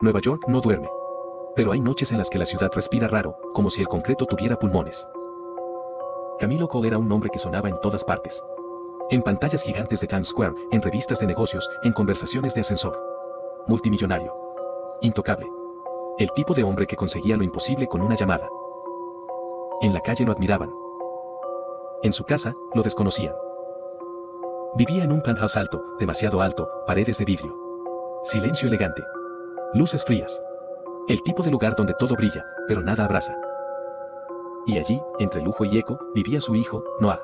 Nueva York no duerme. Pero hay noches en las que la ciudad respira raro, como si el concreto tuviera pulmones. Camilo Cole era un nombre que sonaba en todas partes. En pantallas gigantes de Times Square, en revistas de negocios, en conversaciones de ascensor. Multimillonario. Intocable. El tipo de hombre que conseguía lo imposible con una llamada. En la calle lo admiraban. En su casa, lo desconocían. Vivía en un penthouse alto, demasiado alto, paredes de vidrio. Silencio elegante. Luces frías. El tipo de lugar donde todo brilla, pero nada abraza. Y allí, entre lujo y eco, vivía su hijo, Noah.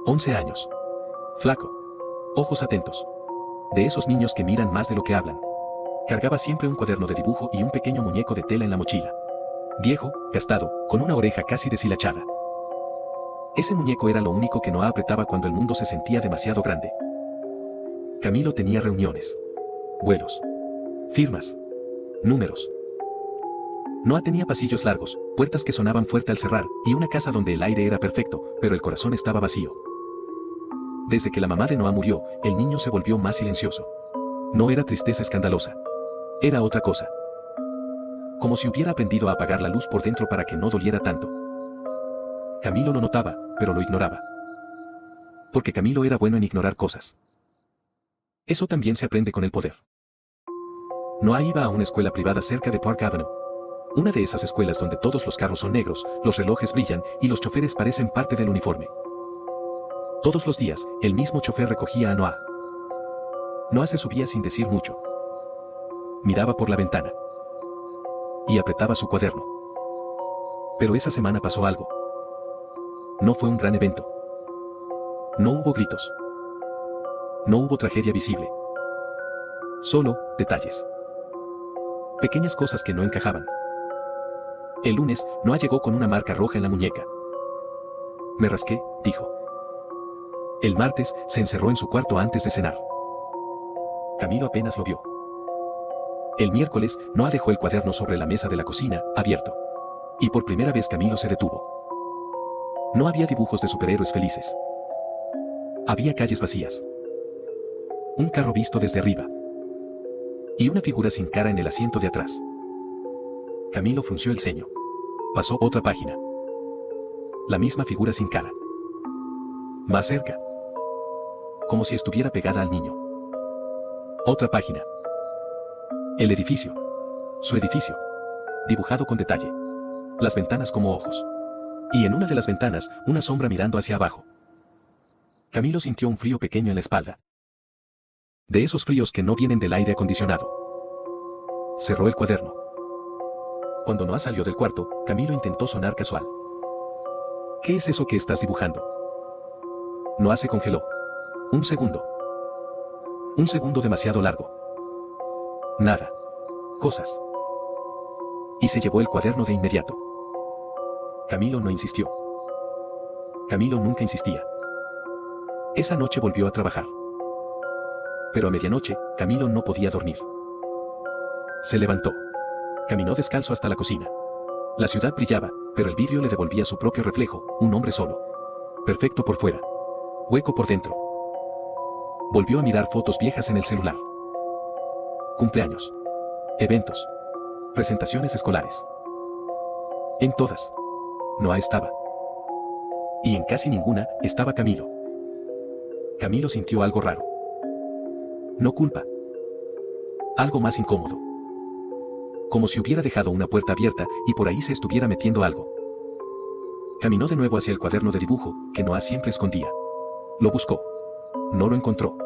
11 años. Flaco. Ojos atentos. De esos niños que miran más de lo que hablan. Cargaba siempre un cuaderno de dibujo y un pequeño muñeco de tela en la mochila. Viejo, gastado, con una oreja casi deshilachada. Ese muñeco era lo único que Noah apretaba cuando el mundo se sentía demasiado grande. Camilo tenía reuniones. Vuelos. Firmas. Números. Noah tenía pasillos largos, puertas que sonaban fuerte al cerrar, y una casa donde el aire era perfecto, pero el corazón estaba vacío. Desde que la mamá de Noah murió, el niño se volvió más silencioso. No era tristeza escandalosa. Era otra cosa. Como si hubiera aprendido a apagar la luz por dentro para que no doliera tanto. Camilo lo notaba, pero lo ignoraba. Porque Camilo era bueno en ignorar cosas. Eso también se aprende con el poder. Noah iba a una escuela privada cerca de Park Avenue. Una de esas escuelas donde todos los carros son negros, los relojes brillan y los choferes parecen parte del uniforme. Todos los días, el mismo chofer recogía a Noah. Noah se subía sin decir mucho. Miraba por la ventana. Y apretaba su cuaderno. Pero esa semana pasó algo. No fue un gran evento. No hubo gritos. No hubo tragedia visible. Solo detalles. Pequeñas cosas que no encajaban. El lunes, Noah llegó con una marca roja en la muñeca. Me rasqué, dijo. El martes, se encerró en su cuarto antes de cenar. Camilo apenas lo vio. El miércoles, Noah dejó el cuaderno sobre la mesa de la cocina, abierto. Y por primera vez Camilo se detuvo. No había dibujos de superhéroes felices. Había calles vacías. Un carro visto desde arriba. Y una figura sin cara en el asiento de atrás. Camilo frunció el ceño. Pasó otra página. La misma figura sin cara. Más cerca. Como si estuviera pegada al niño. Otra página. El edificio. Su edificio. Dibujado con detalle. Las ventanas como ojos. Y en una de las ventanas, una sombra mirando hacia abajo. Camilo sintió un frío pequeño en la espalda. De esos fríos que no vienen del aire acondicionado. Cerró el cuaderno. Cuando Noah salió del cuarto, Camilo intentó sonar casual. ¿Qué es eso que estás dibujando? Noah se congeló. Un segundo. Un segundo demasiado largo. Nada. Cosas. Y se llevó el cuaderno de inmediato. Camilo no insistió. Camilo nunca insistía. Esa noche volvió a trabajar. Pero a medianoche, Camilo no podía dormir. Se levantó. Caminó descalzo hasta la cocina. La ciudad brillaba, pero el vidrio le devolvía su propio reflejo, un hombre solo. Perfecto por fuera. Hueco por dentro. Volvió a mirar fotos viejas en el celular. Cumpleaños. Eventos. Presentaciones escolares. En todas. Noah estaba. Y en casi ninguna, estaba Camilo. Camilo sintió algo raro. No culpa. Algo más incómodo. Como si hubiera dejado una puerta abierta y por ahí se estuviera metiendo algo. Caminó de nuevo hacia el cuaderno de dibujo, que Noah siempre escondía. Lo buscó. No lo encontró.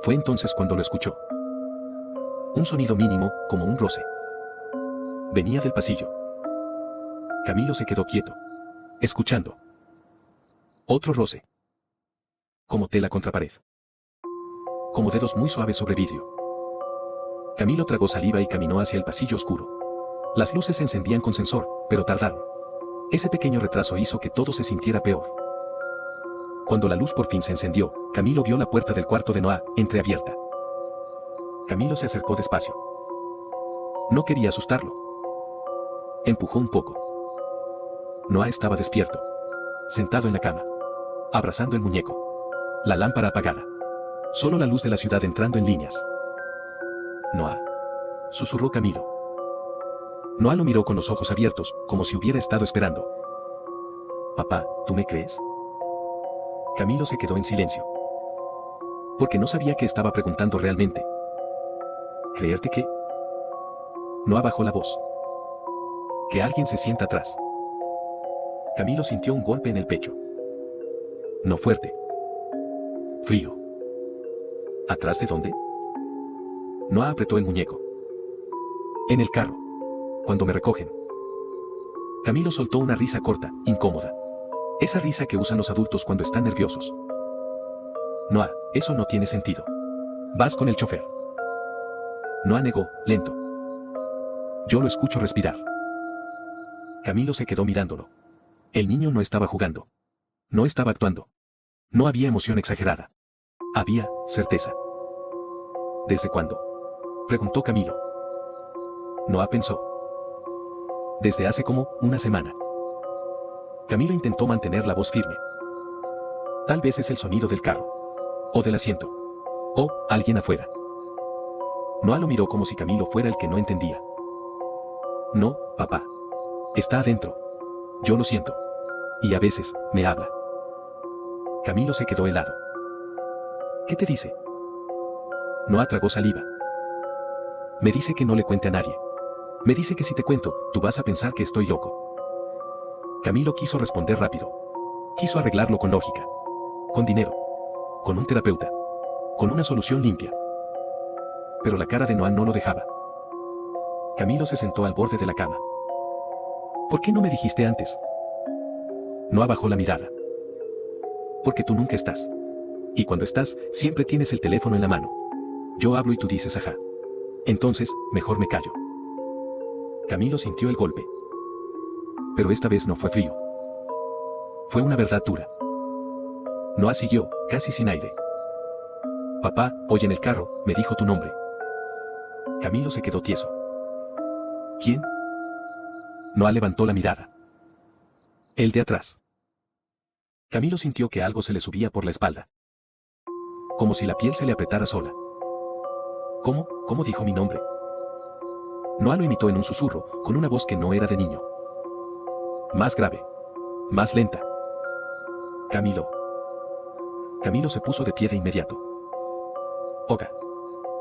Fue entonces cuando lo escuchó. Un sonido mínimo, como un roce. Venía del pasillo. Camilo se quedó quieto. Escuchando. Otro roce. Como tela contra pared. Como dedos muy suaves sobre vidrio. Camilo tragó saliva y caminó hacia el pasillo oscuro. Las luces se encendían con sensor, pero tardaron. Ese pequeño retraso hizo que todo se sintiera peor. Cuando la luz por fin se encendió, Camilo vio la puerta del cuarto de Noah, entreabierta. Camilo se acercó despacio. No quería asustarlo. Empujó un poco. Noah estaba despierto. Sentado en la cama. Abrazando el muñeco. La lámpara apagada. Solo la luz de la ciudad entrando en líneas. Noah. susurró Camilo. Noah lo miró con los ojos abiertos, como si hubiera estado esperando. Papá, ¿tú me crees? Camilo se quedó en silencio. Porque no sabía qué estaba preguntando realmente. ¿Creerte qué? Noah bajó la voz. Que alguien se sienta atrás. Camilo sintió un golpe en el pecho. No fuerte. Frío. ¿Atrás de dónde? Noah apretó el muñeco. En el carro. Cuando me recogen. Camilo soltó una risa corta, incómoda. Esa risa que usan los adultos cuando están nerviosos. Noah, eso no tiene sentido. Vas con el chofer. Noah negó, lento. Yo lo escucho respirar. Camilo se quedó mirándolo. El niño no estaba jugando. No estaba actuando. No había emoción exagerada. Había certeza. ¿Desde cuándo? Preguntó Camilo. Noah pensó. Desde hace como una semana. Camilo intentó mantener la voz firme. Tal vez es el sonido del carro. O del asiento. O alguien afuera. Noah lo miró como si Camilo fuera el que no entendía. No, papá. Está adentro. Yo lo siento. Y a veces, me habla. Camilo se quedó helado. ¿Qué te dice? Noah tragó saliva. Me dice que no le cuente a nadie. Me dice que si te cuento, tú vas a pensar que estoy loco. Camilo quiso responder rápido. Quiso arreglarlo con lógica. Con dinero. Con un terapeuta. Con una solución limpia. Pero la cara de Noah no lo dejaba. Camilo se sentó al borde de la cama. ¿Por qué no me dijiste antes? Noah bajó la mirada. Porque tú nunca estás. Y cuando estás, siempre tienes el teléfono en la mano. Yo hablo y tú dices ajá. Entonces, mejor me callo. Camilo sintió el golpe. Pero esta vez no fue frío. Fue una verdad dura. Noah siguió, casi sin aire. Papá, hoy en el carro, me dijo tu nombre. Camilo se quedó tieso. ¿Quién? Noah levantó la mirada. El de atrás. Camilo sintió que algo se le subía por la espalda. Como si la piel se le apretara sola. ¿Cómo dijo mi nombre? Noah lo imitó en un susurro, con una voz que no era de niño. Más grave. Más lenta. Camilo. Camilo se puso de pie de inmediato. Oga.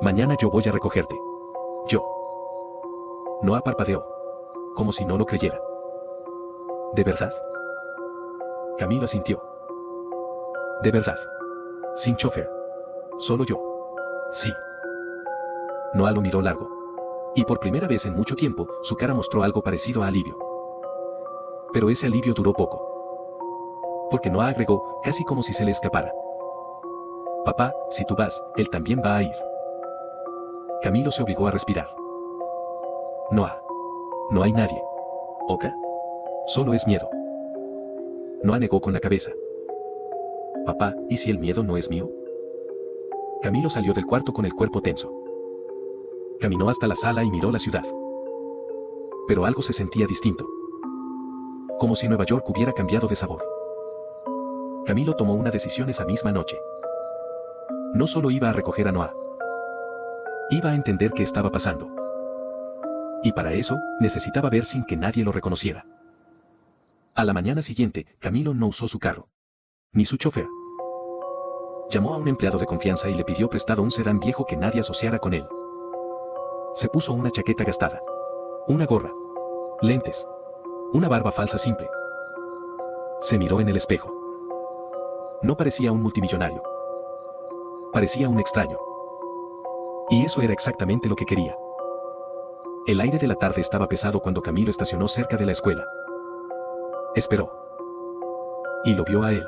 Mañana yo voy a recogerte. Yo. Noah parpadeó. Como si no lo creyera. ¿De verdad? Camilo asintió. De verdad. Sin chofer. Solo yo. Sí. Noah lo miró largo. Y por primera vez en mucho tiempo, su cara mostró algo parecido a alivio. Pero ese alivio duró poco. Porque Noah agregó, casi como si se le escapara. Papá, si tú vas, él también va a ir. Camilo se obligó a respirar. Noah. No hay nadie. ¿Oka? Solo es miedo. Noah negó con la cabeza. Papá, ¿y si el miedo no es mío? Camilo salió del cuarto con el cuerpo tenso. Caminó hasta la sala y miró la ciudad. Pero algo se sentía distinto. Como si Nueva York hubiera cambiado de sabor. Camilo tomó una decisión esa misma noche. No solo iba a recoger a Noah. Iba a entender qué estaba pasando. Y para eso, necesitaba ver sin que nadie lo reconociera. A la mañana siguiente, Camilo no usó su carro. Ni su chofer. Llamó a un empleado de confianza y le pidió prestado un sedán viejo que nadie asociara con él. Se puso una chaqueta gastada. Una gorra. Lentes. Una barba falsa simple. Se miró en el espejo. No parecía un multimillonario. Parecía un extraño. Y eso era exactamente lo que quería. El aire de la tarde estaba pesado cuando Camilo estacionó cerca de la escuela. Esperó. Y lo vio a él.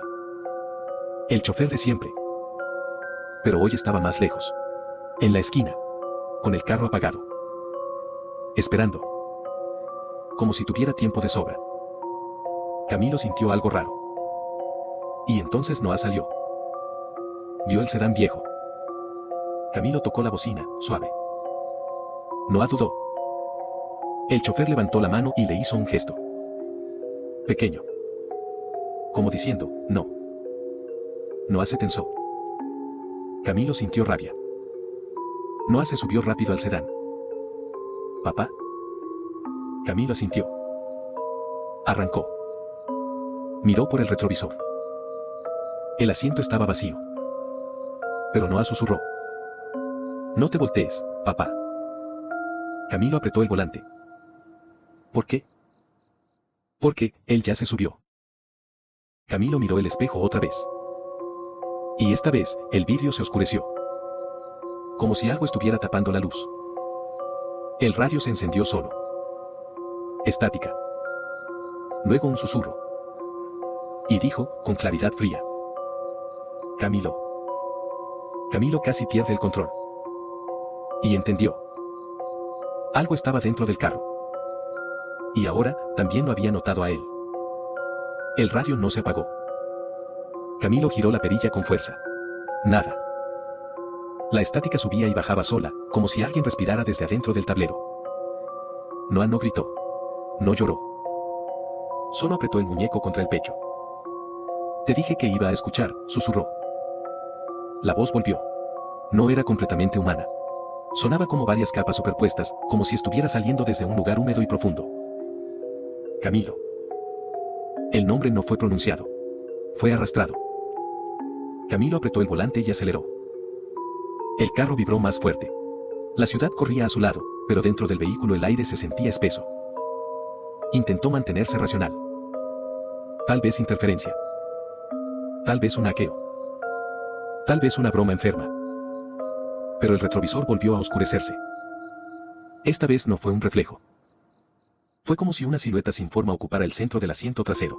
El chofer de siempre. Pero hoy estaba más lejos. En la esquina. Con el carro apagado. Esperando. Como si tuviera tiempo de sobra. Camilo sintió algo raro. Y entonces Noah salió. Vio el sedán viejo. Camilo tocó la bocina, suave. Noah dudó. El chofer levantó la mano y le hizo un gesto. Pequeño. Como diciendo, no. Noah se tensó. Camilo sintió rabia. Noah se subió rápido al sedán. ¿Papá? Camilo asintió. Arrancó. Miró por el retrovisor. El asiento estaba vacío. Pero Noah susurró. No te voltees, papá. Camilo apretó el volante. ¿Por qué? Porque él ya se subió. Camilo miró el espejo otra vez. Y esta vez, el vidrio se oscureció. Como si algo estuviera tapando la luz. El radio se encendió solo. Estática. Luego un susurro. Y dijo, con claridad fría. Camilo. Camilo casi pierde el control. Y entendió. Algo estaba dentro del carro. Y ahora, también lo había notado a él. El radio no se apagó. Camilo giró la perilla con fuerza. Nada. La estática subía y bajaba sola, como si alguien respirara desde adentro del tablero. Noah no gritó. No lloró. Solo apretó el muñeco contra el pecho. Te dije que iba a escuchar, susurró. La voz volvió. No era completamente humana. Sonaba como varias capas superpuestas, como si estuviera saliendo desde un lugar húmedo y profundo. Camilo. El nombre no fue pronunciado. Fue arrastrado. Camilo apretó el volante y aceleró. El carro vibró más fuerte. La ciudad corría a su lado, pero dentro del vehículo el aire se sentía espeso. Intentó mantenerse racional. Tal vez interferencia. Tal vez un hackeo. Tal vez una broma enferma. Pero el retrovisor volvió a oscurecerse. Esta vez no fue un reflejo. Fue como si una silueta sin forma ocupara el centro del asiento trasero.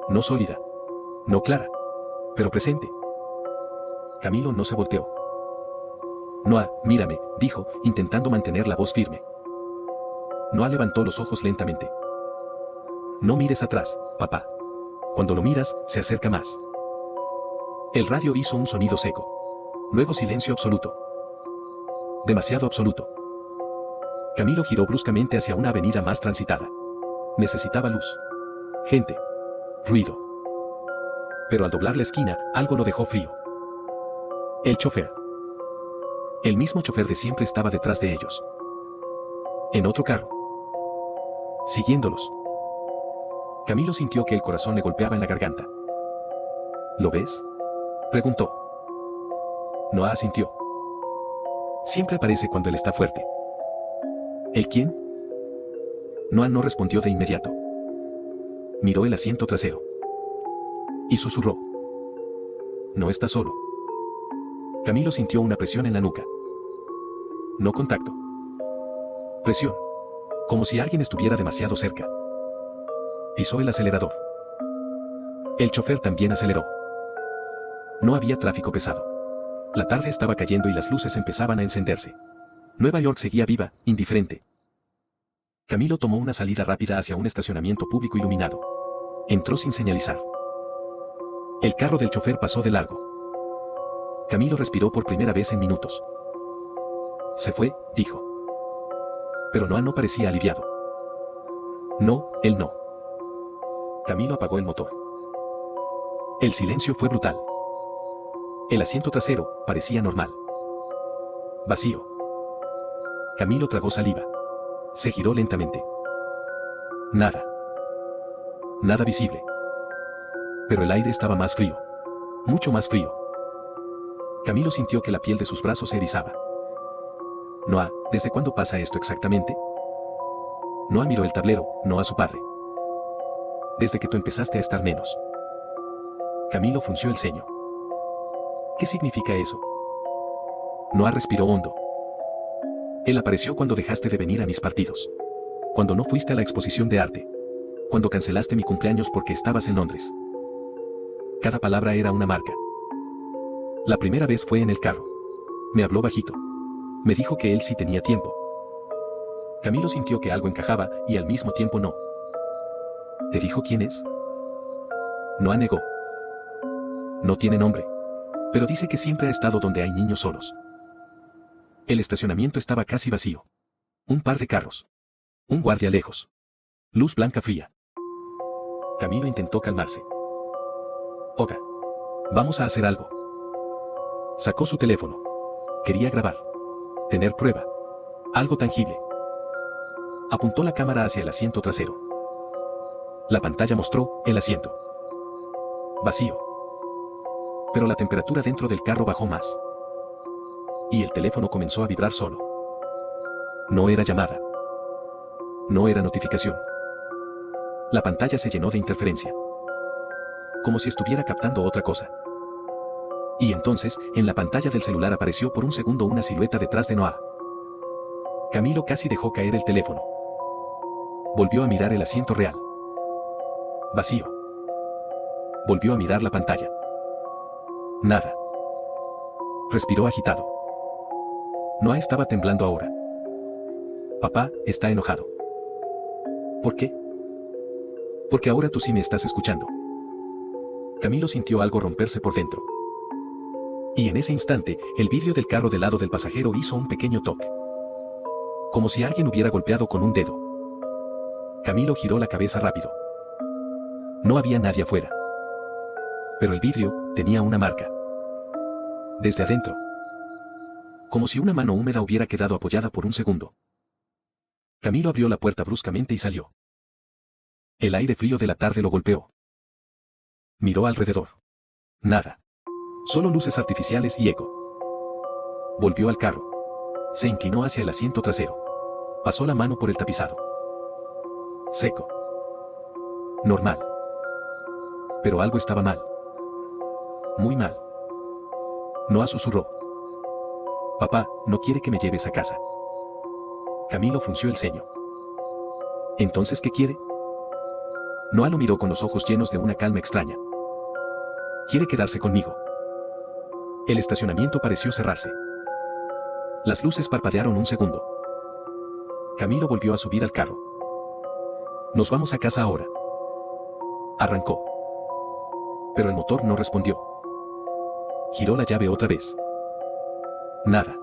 No sólida. No clara. Pero presente. Camilo no se volteó. Noah, mírame, dijo, intentando mantener la voz firme. Noah levantó los ojos lentamente. No mires atrás, papá. Cuando lo miras, se acerca más. El radio hizo un sonido seco. Luego silencio absoluto. Demasiado absoluto. Camilo giró bruscamente hacia una avenida más transitada. Necesitaba luz. Gente. Ruido. Pero al doblar la esquina, algo lo dejó frío. El chofer. El mismo chofer de siempre estaba detrás de ellos. En otro carro. Siguiéndolos. Camilo sintió que el corazón le golpeaba en la garganta. ¿Lo ves? Preguntó. Noah asintió. Siempre aparece cuando él está fuerte. ¿El quién? Noah no respondió de inmediato. Miró el asiento trasero. Y susurró. No está solo. Camilo sintió una presión en la nuca. No contacto. Presión. Como si alguien estuviera demasiado cerca. Pisó el acelerador. El chofer también aceleró. No había tráfico pesado. La tarde estaba cayendo y las luces empezaban a encenderse. Nueva York seguía viva, indiferente. Camilo tomó una salida rápida hacia un estacionamiento público iluminado. Entró sin señalizar. El carro del chofer pasó de largo. Camilo respiró por primera vez en minutos. Se fue, dijo. Pero Noah no parecía aliviado. No, él no. Camilo apagó el motor. El silencio fue brutal. El asiento trasero parecía normal. Vacío. Camilo tragó saliva. Se giró lentamente. Nada. Nada visible. Pero el aire estaba más frío. Mucho más frío. Camilo sintió que la piel de sus brazos se erizaba. Noah, ¿desde cuándo pasa esto exactamente? Noah miró el tablero, no a su padre. Desde que tú empezaste a estar menos. Camilo frunció el ceño. ¿Qué significa eso? Noah respiró hondo. Él apareció cuando dejaste de venir a mis partidos. Cuando no fuiste a la exposición de arte. Cuando cancelaste mi cumpleaños porque estabas en Londres. Cada palabra era una marca. La primera vez fue en el carro. Me habló bajito. Me dijo que él sí tenía tiempo. Camilo sintió que algo encajaba y al mismo tiempo no. ¿Te dijo quién es? Noah negó. No tiene nombre. Pero dice que siempre ha estado donde hay niños solos. El estacionamiento estaba casi vacío. Un par de carros. Un guardia lejos. Luz blanca fría. Camilo intentó calmarse. Oga. Vamos a hacer algo. Sacó su teléfono. Quería grabar. Tener prueba. Algo tangible. Apuntó la cámara hacia el asiento trasero. La pantalla mostró el asiento vacío. Pero la temperatura dentro del carro bajó más. Y el teléfono comenzó a vibrar solo. No era llamada. No era notificación. La pantalla se llenó de interferencia. Como si estuviera captando otra cosa. Y entonces, en la pantalla del celular apareció por un segundo una silueta detrás de Noah. Camilo casi dejó caer el teléfono. Volvió a mirar el asiento real. Vacío. Volvió a mirar la pantalla. Nada. Respiró agitado. Noah estaba temblando ahora. Papá, está enojado. ¿Por qué? Porque ahora tú sí me estás escuchando. Camilo sintió algo romperse por dentro. Y en ese instante, el vidrio del carro del lado del pasajero hizo un pequeño toque. Como si alguien hubiera golpeado con un dedo. Camilo giró la cabeza rápido. No había nadie afuera. Pero el vidrio tenía una marca. Desde adentro. Como si una mano húmeda hubiera quedado apoyada por un segundo. Camilo abrió la puerta bruscamente y salió. El aire frío de la tarde lo golpeó. Miró alrededor. Nada. Solo luces artificiales y eco. Volvió al carro. Se inclinó hacia el asiento trasero. Pasó la mano por el tapizado. Seco. Normal. Pero algo estaba mal. Muy mal. Noah susurró. Papá, no quiere que me lleves a casa. Camilo frunció el ceño. ¿Entonces qué quiere? Noah lo miró con los ojos llenos de una calma extraña. Quiere quedarse conmigo. El estacionamiento pareció cerrarse. Las luces parpadearon un segundo. Camilo volvió a subir al carro. Nos vamos a casa ahora. Arrancó. Pero el motor no respondió. Giró la llave otra vez. Nada.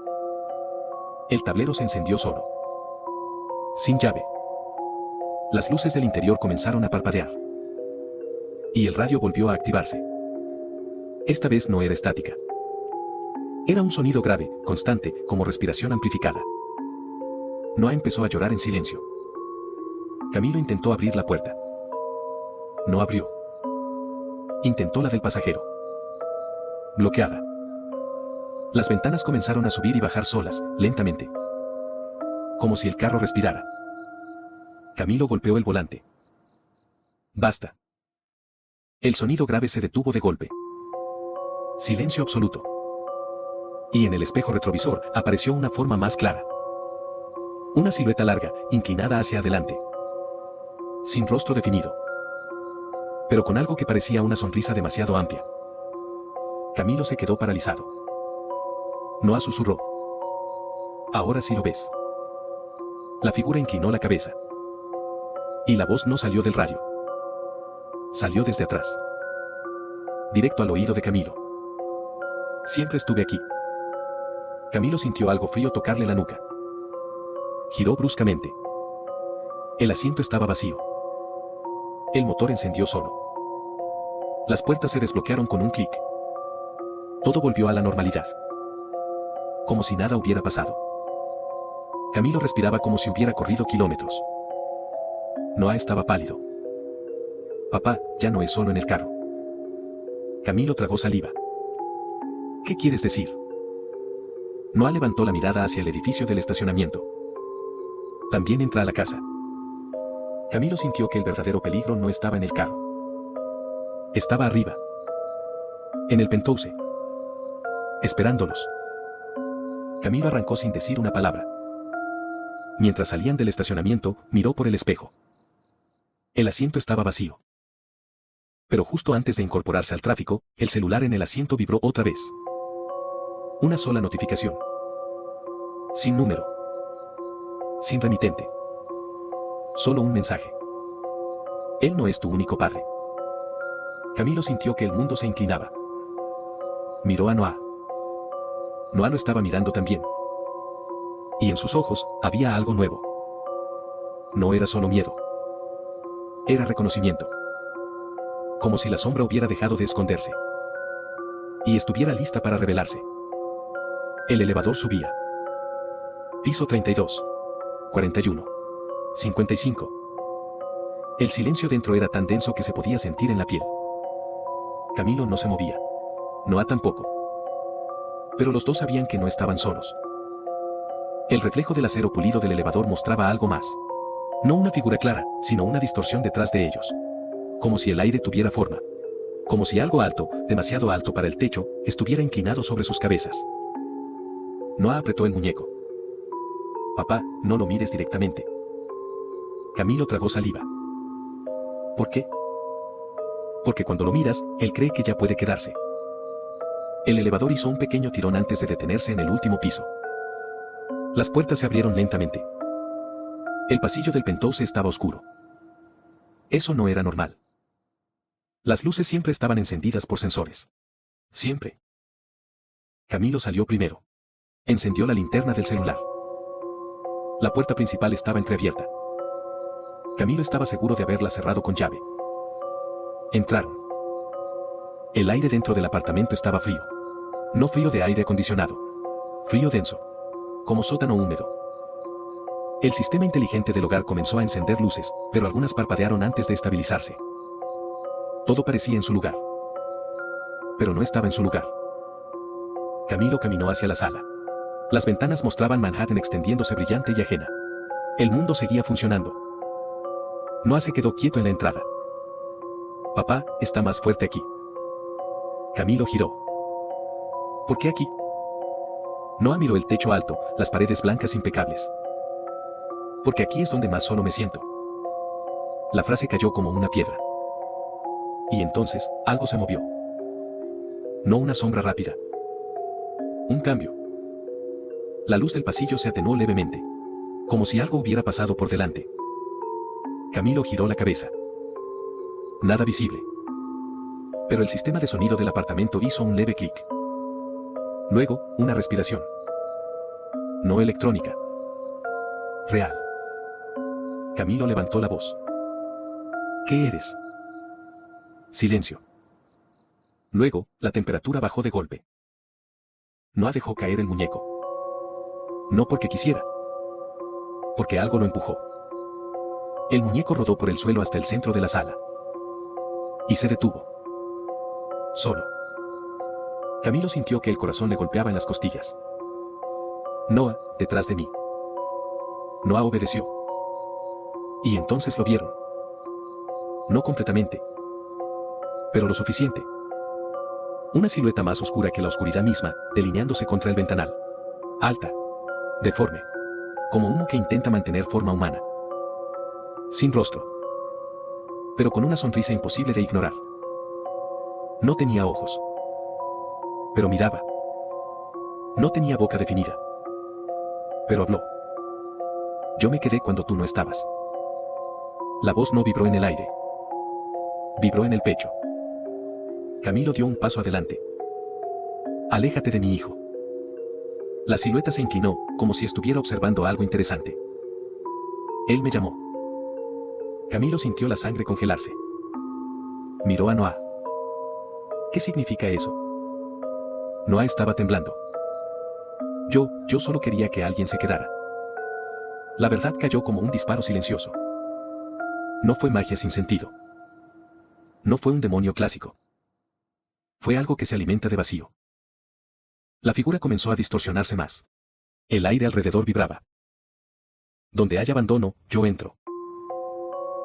El tablero se encendió solo. Sin llave. Las luces del interior comenzaron a parpadear. Y el radio volvió a activarse. Esta vez no era estática. Era un sonido grave, constante, como respiración amplificada. Noah empezó a llorar en silencio. Camilo intentó abrir la puerta. No abrió. Intentó la del pasajero. Bloqueada. Las ventanas comenzaron a subir y bajar solas, lentamente. Como si el carro respirara. Camilo golpeó el volante. Basta. El sonido grave se detuvo de golpe. Silencio absoluto. Y en el espejo retrovisor apareció una forma más clara. Una silueta larga, inclinada hacia adelante. Sin rostro definido. Pero con algo que parecía una sonrisa demasiado amplia. Camilo se quedó paralizado. Noah susurró. Ahora sí lo ves. La figura inclinó la cabeza. Y la voz no salió del radio. Salió desde atrás. Directo al oído de Camilo. Siempre estuve aquí. Camilo sintió algo frío tocarle la nuca. Giró bruscamente. El asiento estaba vacío. El motor encendió solo. Las puertas se desbloquearon con un clic. Todo volvió a la normalidad. Como si nada hubiera pasado. Camilo respiraba como si hubiera corrido kilómetros. Noah estaba pálido. Papá, ya no es solo en el carro. Camilo tragó saliva. ¿Qué quieres decir? Noah levantó la mirada hacia el edificio del estacionamiento. También entra a la casa. Camilo sintió que el verdadero peligro no estaba en el carro. Estaba arriba. En el penthouse. Esperándolos. Camilo arrancó sin decir una palabra. Mientras salían del estacionamiento, miró por el espejo. El asiento estaba vacío. Pero justo antes de incorporarse al tráfico, el celular en el asiento vibró otra vez. Una sola notificación. Sin número. Sin remitente. Solo un mensaje. Él no es tu único padre. Camilo sintió que el mundo se inclinaba. Miró a Noah. Noah lo estaba mirando también. Y en sus ojos había algo nuevo. No era solo miedo. Era reconocimiento. Como si la sombra hubiera dejado de esconderse. Y estuviera lista para revelarse. El elevador subía. Piso 32. 41. 55. El silencio dentro era tan denso que se podía sentir en la piel. Camilo no se movía. Noah tampoco. Pero los dos sabían que no estaban solos. El reflejo del acero pulido del elevador mostraba algo más. No una figura clara, sino una distorsión detrás de ellos. Como si el aire tuviera forma. Como si algo alto, demasiado alto para el techo, estuviera inclinado sobre sus cabezas. Noah apretó el muñeco. Papá, no lo mires directamente. Camilo tragó saliva. ¿Por qué? Porque cuando lo miras, él cree que ya puede quedarse. El elevador hizo un pequeño tirón antes de detenerse en el último piso. Las puertas se abrieron lentamente. El pasillo del penthouse estaba oscuro. Eso no era normal. Las luces siempre estaban encendidas por sensores. Siempre. Camilo salió primero. Encendió la linterna del celular. La puerta principal estaba entreabierta. Camilo estaba seguro de haberla cerrado con llave. Entraron. El aire dentro del apartamento estaba frío. No frío de aire acondicionado. Frío denso. Como sótano húmedo. El sistema inteligente del hogar comenzó a encender luces, pero algunas parpadearon antes de estabilizarse. Todo parecía en su lugar. Pero no estaba en su lugar. Camilo caminó hacia la sala. Las ventanas mostraban Manhattan extendiéndose brillante y ajena. El mundo seguía funcionando. Noah se quedó quieto en la entrada. Papá, está más fuerte aquí. Camilo giró. ¿Por qué aquí? Noah miró el techo alto, las paredes blancas impecables. Porque aquí es donde más solo me siento. La frase cayó como una piedra. Y entonces, algo se movió. No una sombra rápida. Un cambio. La luz del pasillo se atenuó levemente. Como si algo hubiera pasado por delante. Camilo giró la cabeza. Nada visible. Pero el sistema de sonido del apartamento hizo un leve clic. Luego, una respiración. No electrónica. Real. Camilo levantó la voz. ¿Qué eres? Silencio. Luego, la temperatura bajó de golpe. Noah dejó caer el muñeco. No porque quisiera. Porque algo lo empujó. El muñeco rodó por el suelo hasta el centro de la sala. Y se detuvo. Solo. Camilo sintió que el corazón le golpeaba en las costillas. Noah, detrás de mí. Noah obedeció. Y entonces lo vieron. No completamente. Pero lo suficiente. Una silueta más oscura que la oscuridad misma, delineándose contra el ventanal. Alta. Deforme. Como uno que intenta mantener forma humana. Sin rostro. Pero con una sonrisa imposible de ignorar. No tenía ojos. Pero miraba. No tenía boca definida. Pero habló. Yo me quedé cuando tú no estabas. La voz no vibró en el aire. Vibró en el pecho. Camilo dio un paso adelante. Aléjate de mi hijo. La silueta se inclinó, como si estuviera observando algo interesante. Él me llamó. Camilo sintió la sangre congelarse. Miró a Noah. ¿Qué significa eso? Noah estaba temblando. Yo solo quería que alguien se quedara. La verdad cayó como un disparo silencioso. No fue magia sin sentido. No fue un demonio clásico. Fue algo que se alimenta de vacío. La figura comenzó a distorsionarse más. El aire alrededor vibraba. Donde haya abandono, yo entro.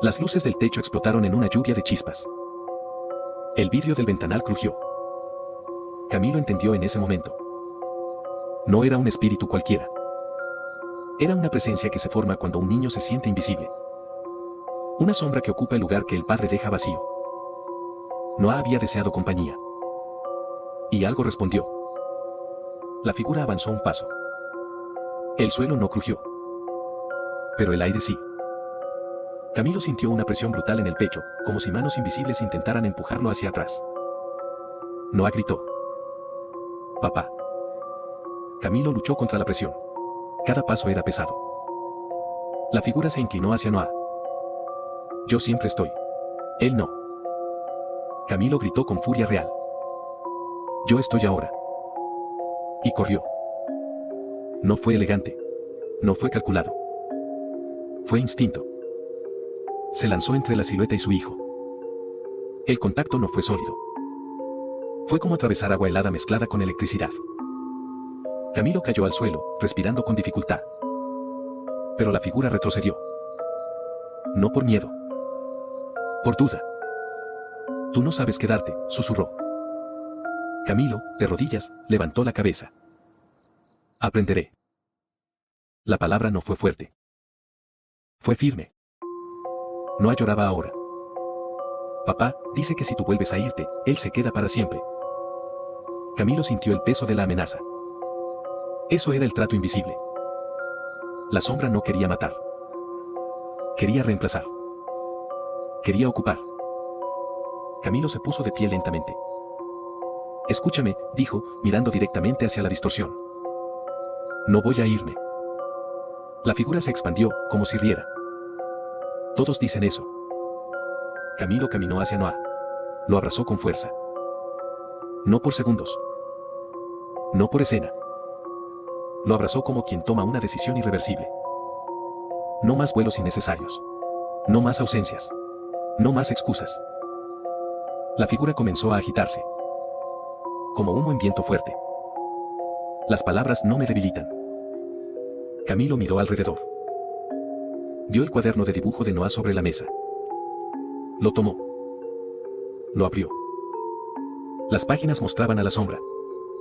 Las luces del techo explotaron en una lluvia de chispas. El vidrio del ventanal crujió. Camilo entendió en ese momento. No era un espíritu cualquiera. Era una presencia que se forma cuando un niño se siente invisible. Una sombra que ocupa el lugar que el padre deja vacío. Noah había deseado compañía. Y algo respondió. La figura avanzó un paso. El suelo no crujió. Pero el aire sí. Camilo sintió una presión brutal en el pecho, como si manos invisibles intentaran empujarlo hacia atrás. Noah gritó. Papá. Camilo luchó contra la presión. Cada paso era pesado. La figura se inclinó hacia Noah. Yo siempre estoy. Él no. Camilo gritó con furia real. Yo estoy ahora. Y corrió. No fue elegante. No fue calculado. Fue instinto. Se lanzó entre la silueta y su hijo. El contacto no fue sólido. Fue como atravesar agua helada mezclada con electricidad. Camilo cayó al suelo, respirando con dificultad. Pero la figura retrocedió. No por miedo. Por duda. Tú no sabes quedarte, susurró. Camilo, de rodillas, levantó la cabeza. Aprenderé. La palabra no fue fuerte. Fue firme. No lloraba ahora. Papá, dice que si tú vuelves a irte, él se queda para siempre. Camilo sintió el peso de la amenaza. Eso era el trato invisible. La sombra no quería matar. Quería reemplazar. Quería ocupar. Camilo se puso de pie lentamente. Escúchame, dijo, mirando directamente hacia la distorsión. No voy a irme. La figura se expandió, como si riera. Todos dicen eso. Camilo caminó hacia Noah. Lo abrazó con fuerza. No por segundos. No por escena. Lo abrazó como quien toma una decisión irreversible. No más vuelos innecesarios. No más ausencias. No más excusas. La figura comenzó a agitarse. Como humo en viento fuerte. Las palabras no me debilitan. Camilo miró alrededor. Vio el cuaderno de dibujo de Noah sobre la mesa. Lo tomó. Lo abrió. Las páginas mostraban a la sombra.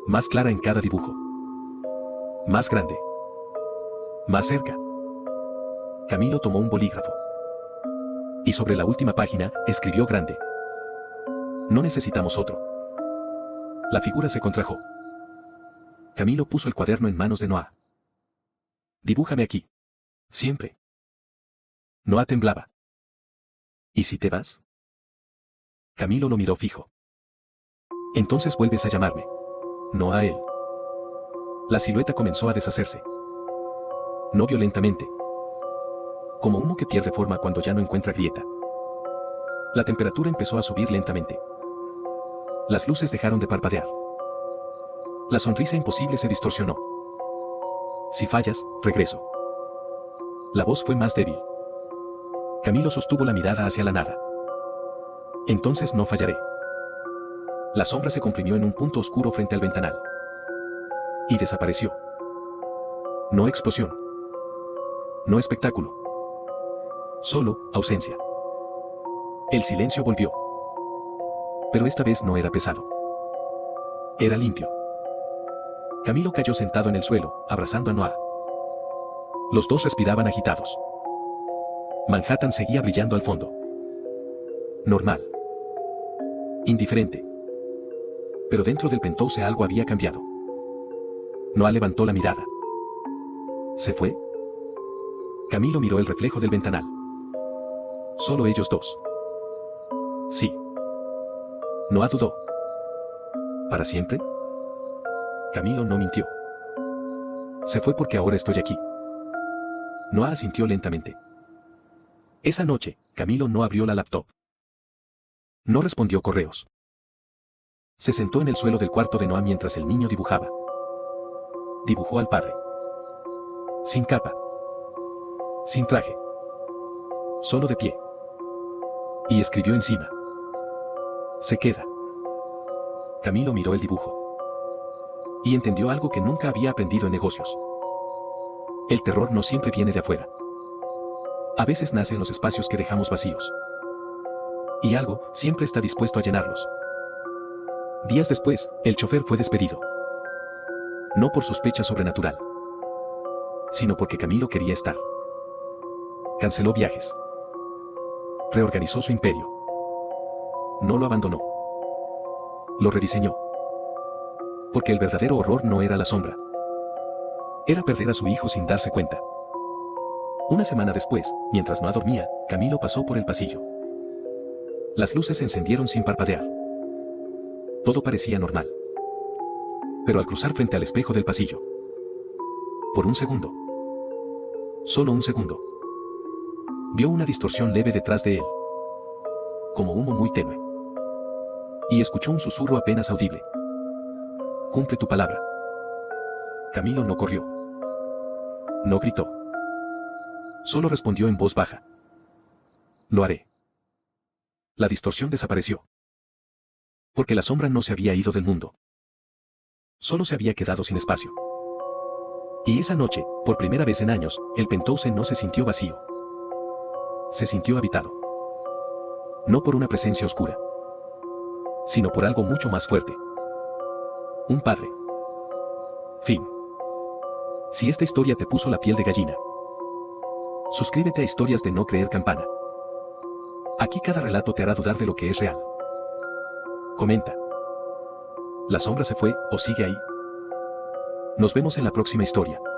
Más clara en cada dibujo. Más grande. Más cerca. Camilo tomó un bolígrafo. Y sobre la última página, escribió grande. No necesitamos otro. La figura se contrajo. Camilo puso el cuaderno en manos de Noah. Dibújame aquí. Siempre. Noah temblaba. ¿Y si te vas? Camilo lo miró fijo. Entonces vuelves a llamarme. No a él. La silueta comenzó a deshacerse. No violentamente. Como humo que pierde forma cuando ya no encuentra grieta. La temperatura empezó a subir lentamente. Las luces dejaron de parpadear. La sonrisa imposible se distorsionó. Si fallas, regreso. La voz fue más débil. Camilo sostuvo la mirada hacia la nada. Entonces no fallaré. La sombra se comprimió en un punto oscuro frente al ventanal. Y desapareció. No explosión. No espectáculo. Solo ausencia. El silencio volvió. Pero esta vez no era pesado. Era limpio. Camilo cayó sentado en el suelo, abrazando a Noah. Los dos respiraban agitados. Manhattan seguía brillando al fondo. Normal. Indiferente. Pero dentro del penthouse algo había cambiado. Noah levantó la mirada. ¿Se fue? Camilo miró el reflejo del ventanal. Solo ellos dos. Sí. Noah dudó. ¿Para siempre? Camilo no mintió. Se fue porque ahora estoy aquí. Noah asintió lentamente. Esa noche, Camilo no abrió la laptop. No respondió correos. Se sentó en el suelo del cuarto de Noah mientras el niño dibujaba. Dibujó al padre. Sin capa. Sin traje. Solo de pie. Y escribió encima. Se queda. Camilo miró el dibujo. Y entendió algo que nunca había aprendido en negocios. El terror no siempre viene de afuera. A veces nace en los espacios que dejamos vacíos. Y algo siempre está dispuesto a llenarlos. Días después, el chofer fue despedido. No por sospecha sobrenatural, sino porque Camilo quería estar. Canceló viajes. Reorganizó su imperio. No lo abandonó. Lo rediseñó. Porque el verdadero horror no era la sombra. Era perder a su hijo sin darse cuenta. Una semana después, mientras Noah dormía, Camilo pasó por el pasillo. Las luces se encendieron sin parpadear. Todo parecía normal. Pero al cruzar frente al espejo del pasillo, por un segundo, solo un segundo, vio una distorsión leve detrás de él, como humo muy tenue. Y escuchó un susurro apenas audible. Cumple tu palabra. Camilo no corrió. No gritó. Solo respondió en voz baja. Lo haré. La distorsión desapareció. Porque la sombra no se había ido del mundo. Solo se había quedado sin espacio. Y esa noche, por primera vez en años, el penthouse no se sintió vacío. Se sintió habitado. No por una presencia oscura, sino por algo mucho más fuerte. Un padre. Fin. Si esta historia te puso la piel de gallina, suscríbete a Historias de No Creer Campana. Aquí cada relato te hará dudar de lo que es real. Comenta. ¿La sombra se fue o sigue ahí? Nos vemos en la próxima historia.